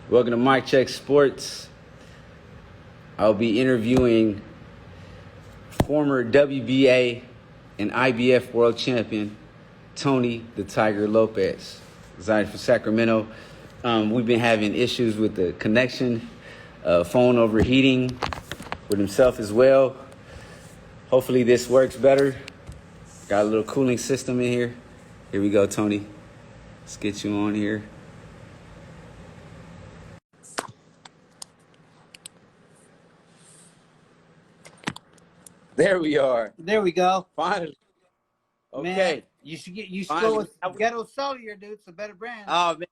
Welcome to Mic Check Sports. I'll be interviewing former WBA and IBF world champion Tony the Tiger Lopez, residing from Sacramento. We've been having issues with the connection, phone overheating with himself as well. Hopefully this works better. Got a little cooling system in here. Here we go, Tony. Let's get you on here. There we are. There we go. Finally. Man, Okay. you should go Finally. with Ghetto Cellular, dude. It's a better brand. Oh man,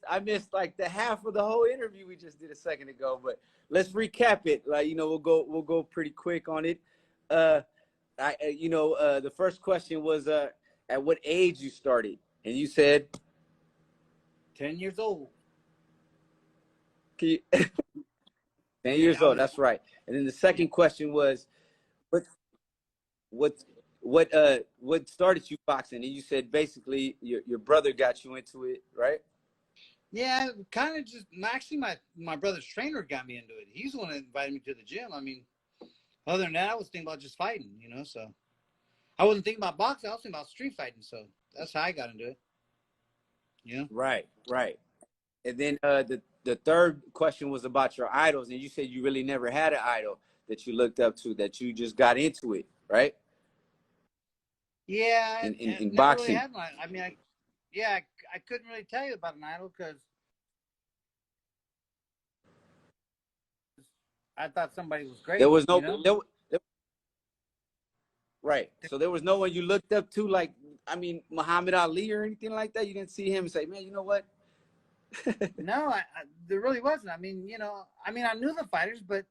I missed like the half of the whole interview we just did a second ago. But let's recap it. Like we'll go pretty quick on it. The first question was at what age you started, and you said 10 years old. 10 years old. That's right. And then the second question was what started you boxing? And you said basically your brother got you into it, right? Yeah, kind of just actually my brother's trainer got me into it. He's the one that invited me to the gym. I mean, other than that, I was thinking about just fighting, so I wasn't thinking about boxing, I was thinking about street fighting. So that's how I got into it. Right. And then the third question was about your idols, and you said you really never had an idol that you looked up to, that you just got into it, right? Yeah, in boxing. Really I couldn't really tell you about an idol because I thought somebody was great. There was no, right. So there was no one you looked up to, like, Muhammad Ali or anything like that? You didn't see him and say, man, you know what? No, there really wasn't. I mean, I knew the fighters, but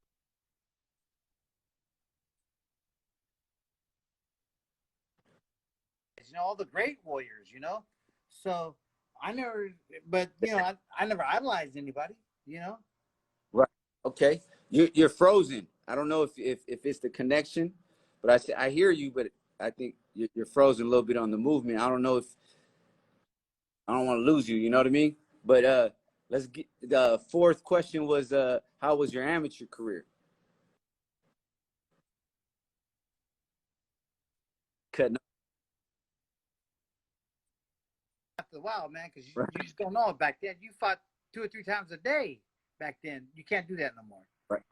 all the great warriors, So I never, but I never idolized anybody, Right. Okay. You're frozen. I don't know if it's the connection, but I hear you, but I think you're frozen a little bit on the movement. I don't know if I don't want to lose you. You know what I mean? But let's get the fourth question was how was your amateur career? Cutting. After a while, man, because you just don't know it back then. You fought 2 or 3 times a day back then. You can't do that no more. Right.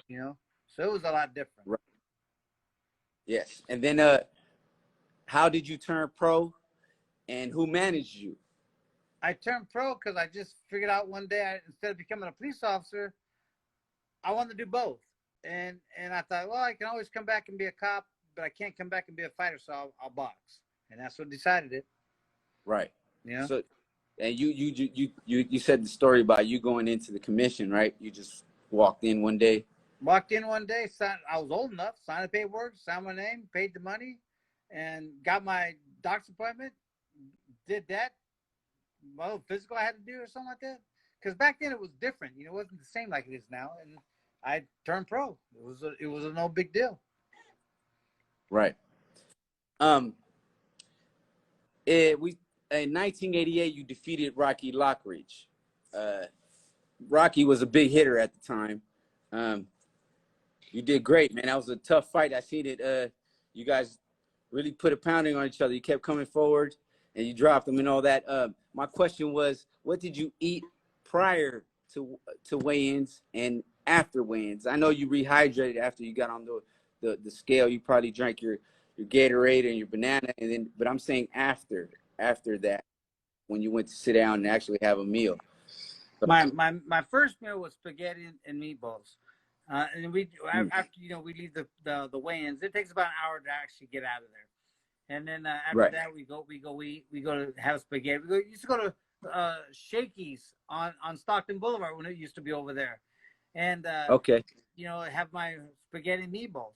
So it was a lot different. Right. Yes. And then how did you turn pro, and who managed you? I turned pro because I just figured out one day, instead of becoming a police officer, I wanted to do both. And I thought, well, I can always come back and be a cop, but I can't come back and be a fighter, so I'll box. And that's what decided it. Right. Yeah. So, and you said the story about you going into the commission, right? You just walked in one day. I was old enough, signed the paperwork, signed my name, paid the money, and got my doctor's appointment. Did that. Well, physical I had to do or something like that. Because back then it was different. It wasn't the same like it is now. And I turned pro. It was a no big deal. Right. In 1988, you defeated Rocky Lockridge. Rocky was a big hitter at the time. You did great, man. That was a tough fight. I seen it. You guys really put a pounding on each other. You kept coming forward, and you dropped them and all that. My question was, what did you eat prior to weigh-ins and after weigh-ins? I know you rehydrated after you got on the scale. You probably drank your Gatorade and your banana, but I'm saying after that, when you went to sit down and actually have a meal. My first meal was spaghetti and meatballs. And after we leave the weigh-ins, it takes about an hour to actually get out of there. And then after that, we go to have spaghetti. We used to go to Shakey's on Stockton Boulevard when it used to be over there, and have my spaghetti and meatballs,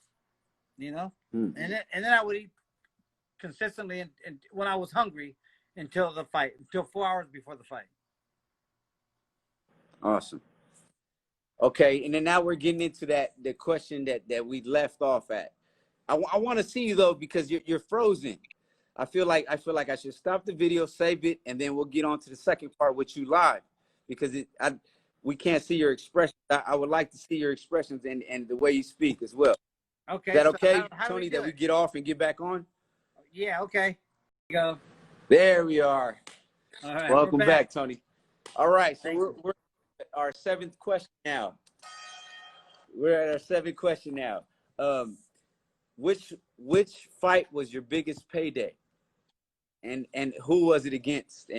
and then I would eat consistently and when I was hungry until 4 hours before the fight. Awesome. Okay, and then now we're getting into the question that we left off at. I want to see you though, because you're frozen. I feel like I should stop the video, save it, and then we'll get on to the second part with you live, because we can't see your expression. I would like to see your expressions and the way you speak as well. Okay. Is that So okay, how do we Tony, do that we it? get off and get back on? Yeah. Okay. Go. There we are. All right. We're Welcome back. back, Tony. All right. So Thank you. we're at our seventh question now. We're at our seventh question now. Which fight was your biggest payday? And who was it against?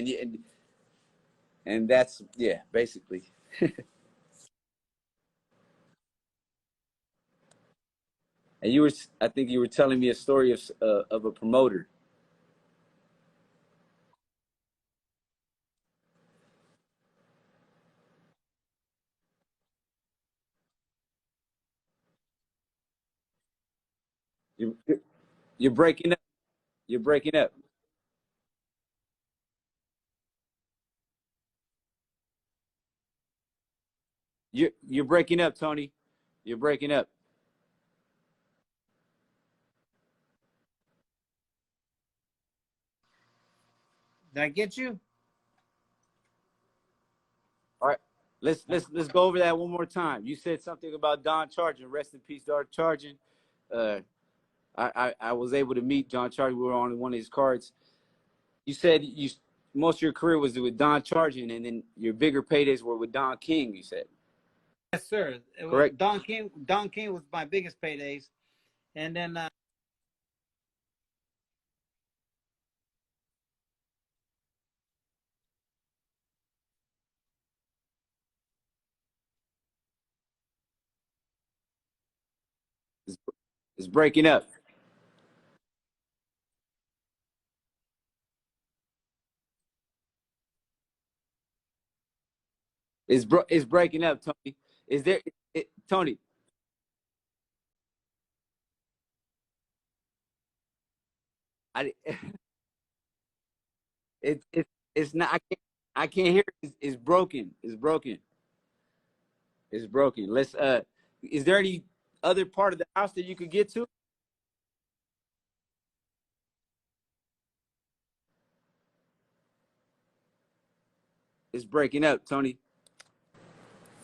And that's, yeah, basically. And I think you were telling me a story of a promoter. You, you're breaking up. You're breaking up. You're breaking up, Tony. You're breaking up. Did I get you? All right. Let's go over that one more time. You said something about Don Charging. Rest in peace, Don Charging. Uh, I was able to meet John Charging. We were on one of his cards. You said most of your career was with Don Charging, and then your bigger paydays were with Don King. You said, Yes, sir. correct? Don King. Don King was my biggest paydays, and then It's, it's breaking up. It's breaking up, Tony. Is there, Tony? I it's not. I can't hear. It's broken. It's broken. It's broken. Let's. Is there any other part of the house that you could get to? It's breaking up, Tony.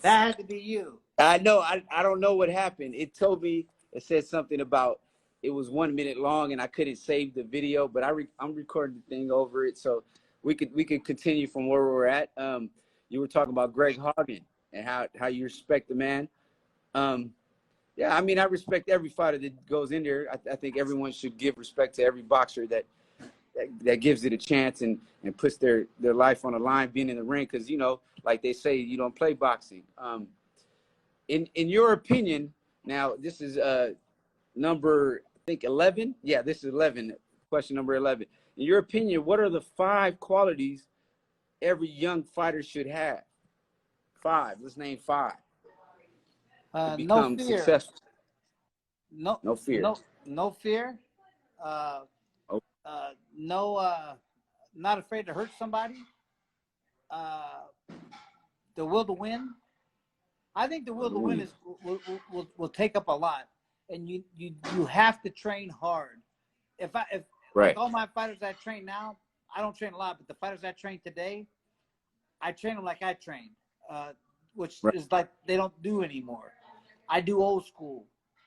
that had to be you. I know. I don't know what happened. It told me. It said something about it was 1 minute long and I couldn't save the video, but I'm recording the thing over it, so we could continue from where we're at. You were talking about Greg Hagen and how you respect the man. Um, yeah, I mean, I respect every fighter that goes in there. I think everyone should give respect to every boxer that gives it a chance and puts their life on the line being in the ring, because like they say, you don't play boxing. In your opinion, now this is number, I think, 11. Yeah, this is 11. Question number 11. In your opinion, what are the 5 qualities every young fighter should have? 5. Let's name 5 to No become fear. successful. No, No fear. no fear. Uh, Oh, no, not afraid to hurt somebody. Uh, the will to win. I think the will to win is will take up a lot, and you have to train hard. If like right, all my fighters I train now, I don't train a lot, but the fighters I train today, I train them like I trained, which right, is like they don't do anymore. I do old school.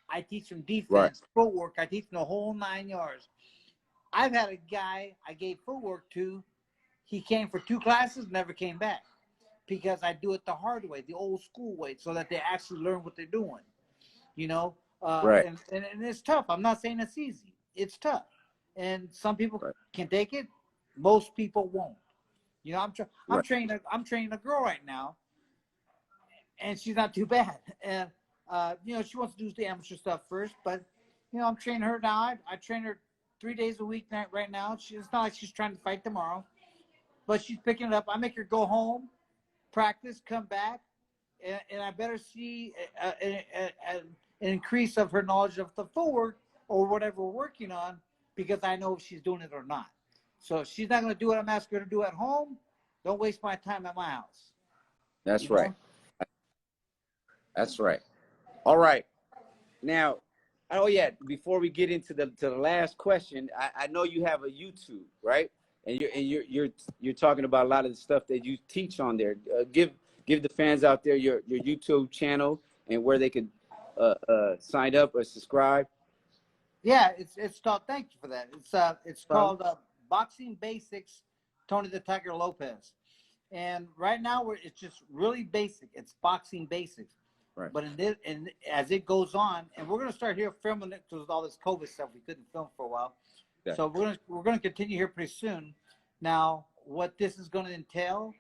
I teach them right, defense, footwork. I teach them the whole 9 yards. I've had a guy I gave footwork to. He came for 2 classes, never came back because I do it the hard way, the old school way, so that they actually learn what they're doing. You know, right, and it's tough. I'm not saying it's easy. It's tough, and some people right, can take it. Most people won't. You know, right, I'm training a girl right now, and she's not too bad. And she wants to do the amateur stuff first, but I'm training her now. I train her 3 days a week right now. It's not like she's trying to fight tomorrow, but she's picking it up. I make her go home, practice, come back, and I better see an increase of her knowledge of the footwork or whatever we're working on, because I know if she's doing it or not. So if she's not going to do what I'm asking her to do at home, don't waste my time at my house. You that's right, know? that's right. All right. Now, oh yeah, before we get into the last question, I know you have a YouTube, right? And you're talking about a lot of the stuff that you teach on there. give the fans out there your YouTube channel and where they could sign up or subscribe. Yeah, it's called. Thank you for that. It's called Boxing Basics, Tony the Tiger Lopez. And right now it's just really basic. It's boxing basics. Right. But as it goes on, and we're gonna start here filming it because with all this COVID stuff, we couldn't film for a while. Yeah. So we're gonna continue here pretty soon. Now, what this is gonna entail,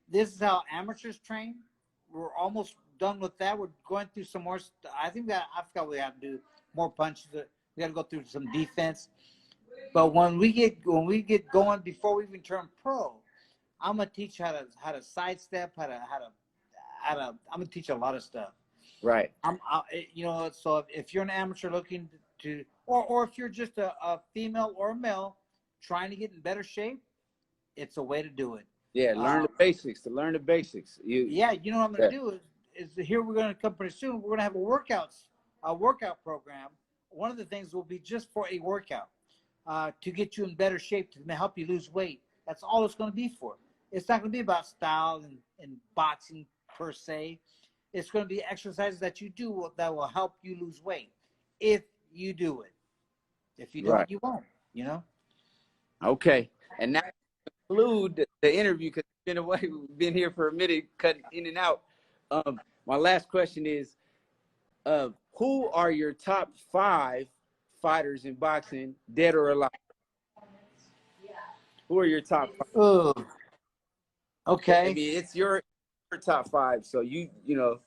this is how amateurs train. We're almost done with that. We're going through some more. I forgot we have to do more punches. We got to go through some defense. But when we get going, before we even turn pro, I'm gonna teach how to sidestep, how to I'm gonna teach a lot of stuff. Right. So if you're an amateur looking to, or if you're just a female or a male trying to get in better shape, it's a way to do it. Yeah, learn the basics. To learn the basics. You know what I'm gonna do is here we're gonna come pretty soon. We're gonna have a workout program. One of the things will be just for a workout to get you in better shape, to help you lose weight. That's all it's gonna be for. It's not gonna be about style and boxing per se. It's gonna be exercises that you do that will help you lose weight if you do it. If you don't, you won't. You know. Okay, and now conclude the interview because we've been away. We've been here for a minute, cutting in and out. My last question is, who are your top 5 fighters in boxing, dead or alive? Who are your top 5? Oh, okay. I mean, it's your top 5, so you know,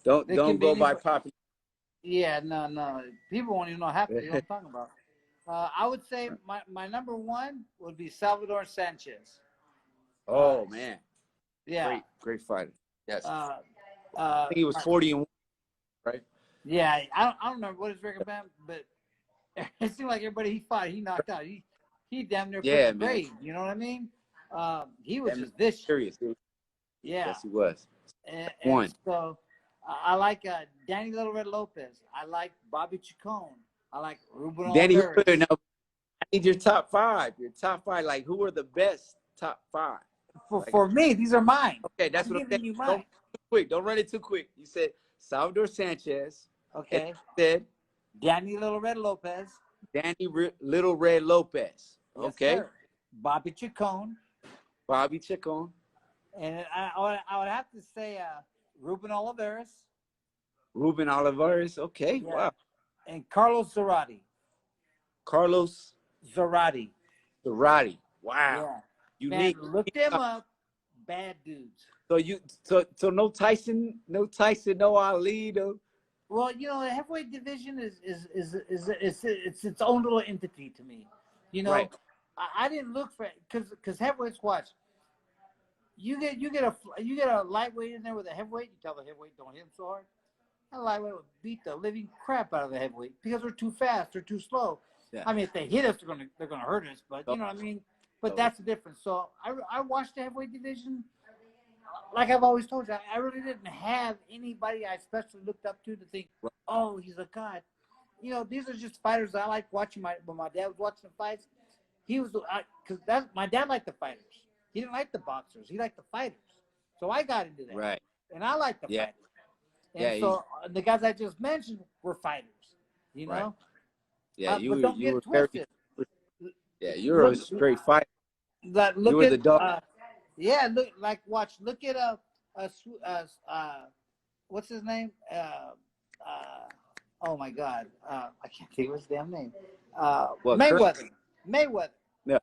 don't go by popular. Yeah, no. People won't even know half what I'm talking about. I would say my number 1 would be Salvador Sanchez. Oh man, yeah, great fighter. Yes, I think he was 40-1, right? Yeah, I don't remember what his record been, but it seemed like everybody he fought, he knocked out. He damn near put the grave. You know what I mean? He was just vicious. Serious. Yeah. Yes, he was. And so I like Danny Little Red Lopez. I like Bobby Chacon. I like Ruben Oliveira. Danny, I need your top 5. Your top 5. Like, who are the best top 5? For me, these are mine. Okay, that's what I'm saying. Don't run it too quick. You said Salvador Sanchez. Okay. Said Danny Little Red Lopez. Danny Little Red Lopez. Yes, okay. Sir. Bobby Chacon. And I would have to say Ruben Oliveira. Okay. Yeah. Wow. And Carlos Zarate. Wow. Yeah. Unique. Man, look them up. Bad dudes. So no Tyson, no Ali, though. Well, you know, the heavyweight division is its own little entity to me. You know, I didn't look for it because heavyweights, watch. You get a lightweight in there with a heavyweight. You tell the heavyweight don't hit him so hard. That lightweight would beat the living crap out of the heavyweight because they're too fast, they're too slow. Yeah. I mean, if they hit us, they're gonna hurt us. But you know what I mean. But that's the difference. So I watched the heavyweight division. Like I've always told you, I really didn't have anybody I especially looked up to think, oh, he's a god. You know, these are just fighters I like watching. When my dad was watching the fights, he was because my dad liked the fighters. He didn't like the boxers. He liked the fighters. So I got into that. Right. And I like the fighters. And so the guys I just mentioned were fighters. You know. Right. Yeah, you were twisted. You're a straight fighter. Look you were the dog. Look at what's his name? Oh my God, I can't think of his damn name. Mayweather. Yeah.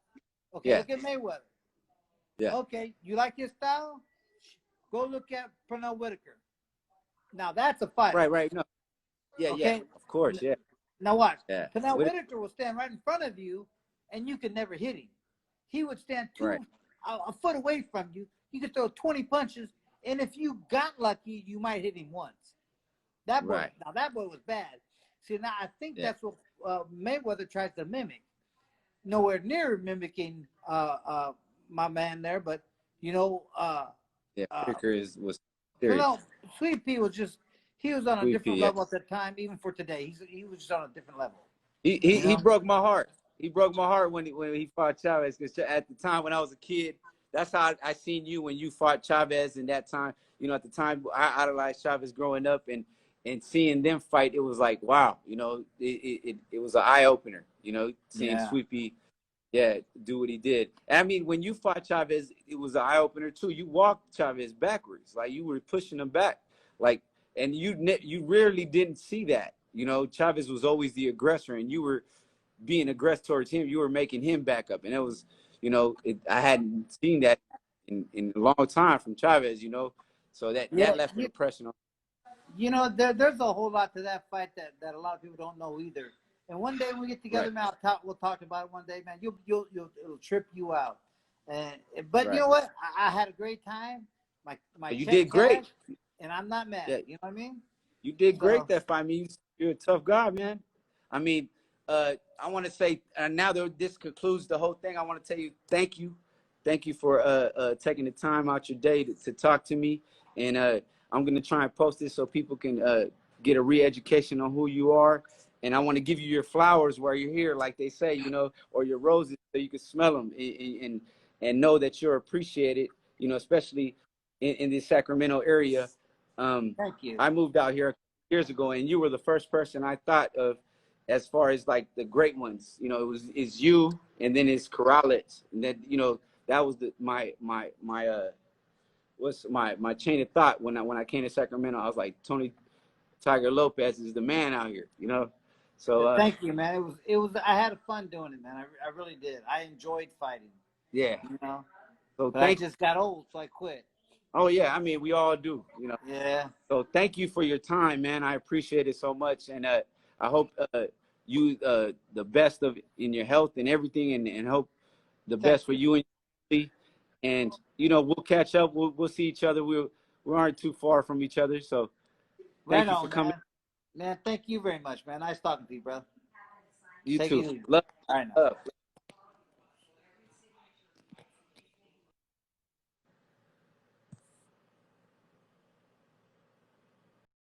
Okay, look at Mayweather. Yeah. Okay, you like his style? Go look at Pernell Whitaker. Now that's a fight. Right. No. Yeah, okay? Yeah. Of course, yeah. Now watch. Yeah. Pernell Whitaker will stand right in front of you, and you could never hit him. He would stand a foot away from you. You could throw 20 punches, and if you got lucky, you might hit him once. That boy was bad. See, now I think that's what Mayweather tries to mimic. Nowhere near mimicking my man there, but you know. Whitaker was serious. No, Sweet Pea was he was on a different level at that time, even for today. He was just on a different level. He broke my heart. He broke my heart when he fought Chavez. Because at the time when I was a kid, that's how I seen you when you fought Chavez in that time. You know, at the time I idolized Chavez growing up, and seeing them fight, it was like, wow, you know, it was an eye opener. You know, seeing Sweepy, do what he did. And I mean, when you fought Chavez, it was an eye opener too. You walked Chavez backwards, like you were pushing him back, like, and you rarely didn't see that. You know, Chavez was always the aggressor, and you were being aggressive towards him. You were making him back up, and it was, you know, I hadn't seen that in a long time from Chavez. You know, so that left an impression on. You know, there's a whole lot to that fight that a lot of people don't know either. And one day when we get together, man, we'll talk about it one day, man. It'll trip you out. But you know what? I had a great time. You did great, and I'm not mad. You know what I mean? You did great that fight. I mean, you're a tough guy, man. I mean, I want to say now that this concludes the whole thing, I want to tell you thank you for taking the time out your day to talk to me, and I'm gonna try and post this so people can get a re-education on who you are. And I want to give you your flowers while you're here, like they say, you know, or your roses, so you can smell them and know that you're appreciated, you know, especially in the Sacramento area. Thank you. I moved out here years ago, and you were the first person I thought of as far as like the great ones. You know, it's you, and then it's Corrales, and then, you know, that was my chain of thought when I came to Sacramento. I was like, Tony Tiger Lopez is the man out here, you know. So thank you, man. It was I had fun doing it, man. I really did. I enjoyed fighting. Yeah. You know. So but I just got old, so I quit. Oh yeah, I mean, we all do, you know. Yeah. So thank you for your time, man. I appreciate it so much, and I hope you the best in your health and everything, and hope the best for you and your family. And you know, we'll catch up. We'll see each other. We aren't too far from each other, so thank you for coming. Man, thank you very much, man. Nice talking to you, brother. You too. Love. All right, now.